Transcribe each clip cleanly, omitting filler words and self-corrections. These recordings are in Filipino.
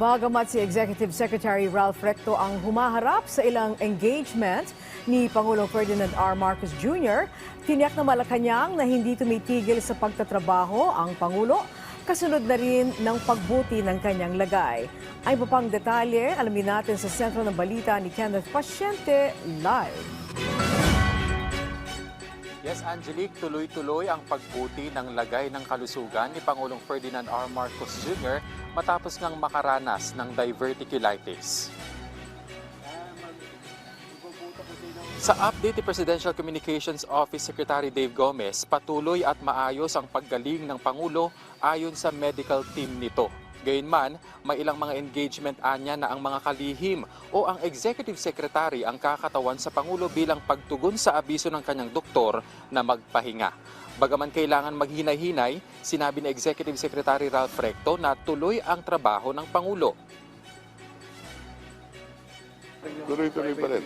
Bagamat si Executive Secretary Ralph Recto ang humaharap sa ilang engagement ni Pangulong Ferdinand R. Marcos Jr., tiniyak na Malacanang na hindi tumitigil sa pagtatrabaho ang Pangulo, kasunod na rin ng pagbuti ng kanyang lagay. Ay iba pang detalye, alamin natin sa sentro ng balita ni Kenneth Pasyente live. Yes, Angelique, tuloy-tuloy ang pagbuti ng lagay ng kalusugan ni Pangulong Ferdinand R. Marcos Jr. matapos ngang makaranas ng diverticulitis. Sa update ni Presidential Communications Office Secretary Dave Gomez, patuloy at maayos ang paggaling ng Pangulo ayon sa medical team nito. Gayunman, may ilang mga engagement anya na ang mga kalihim o ang Executive Secretary ang kakatawan sa Pangulo bilang pagtugon sa abiso ng kanyang doktor na magpahinga. Bagaman kailangan maghinay-hinay, sinabi ni Executive Secretary Ralph Recto na tuloy ang trabaho ng Pangulo. Tuloy-tuloy pa rin.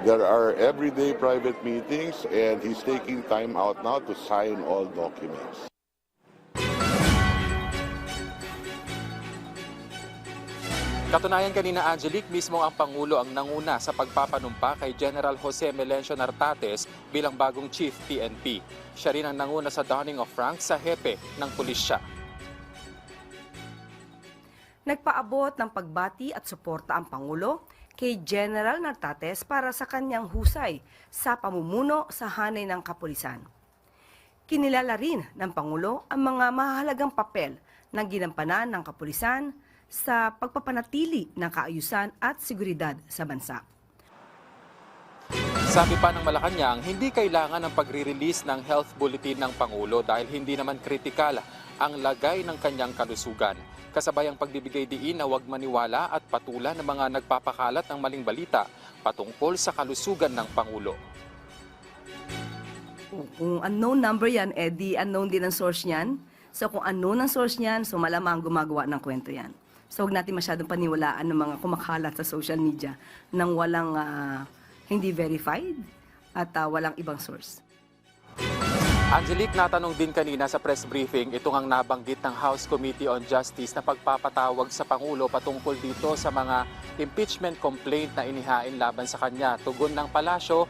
There are everyday private meetings and he's taking time out now to sign all documents. Katunayan kanina, Angelique, mismo ang Pangulo ang nanguna sa pagpapanumpa kay General Jose Melencio Nartates bilang bagong Chief PNP. Siya rin ang nanguna sa donning of rank sa hepe ng pulisya. Nagpaabot ng pagbati at suporta ang Pangulo kay General Nartates para sa kanyang husay sa pamumuno sa hanay ng kapulisan. Kinilala rin ng Pangulo ang mga mahalagang papel ng ginampanan ng kapulisan sa pagpapanatili ng kaayusan at seguridad sa bansa. Sabi pa ng Malacanang, hindi kailangan ng pagre-release ng health bulletin ng Pangulo dahil hindi naman kritikal ang lagay ng kanyang kalusugan. Kasabay ang pagbibigay diin na huwag maniwala at patulan ng mga nagpapakalat ng maling balita patungkol sa kalusugan ng Pangulo. Kung unknown number yan, di unknown din ang source niyan. So kung unknown ang source niyan, so malamang gumagawa ng kwento yan. So huwag natin masyadong paniwalaan ng mga kumakalat sa social media nang walang hindi verified at walang ibang source. Angelique, natanong din kanina sa press briefing itong ang nabanggit ng House Committee on Justice na pagpapatawag sa Pangulo patungkol dito sa mga impeachment complaint na inihain laban sa kanya. Tugon ng palasyo,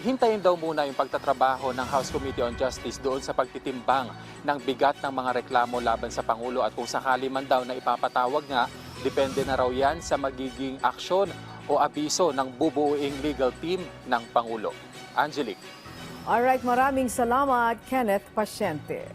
hintayin daw muna yung pagtatrabaho ng House Committee on Justice doon sa pagtitimbang ng bigat ng mga reklamo laban sa Pangulo at kung sakali man daw na ipapatawag nga, depende na raw yan sa magiging aksyon o abiso ng bubuuing legal team ng Pangulo. Angelique. Alright, maraming salamat, Kenneth Pasyente.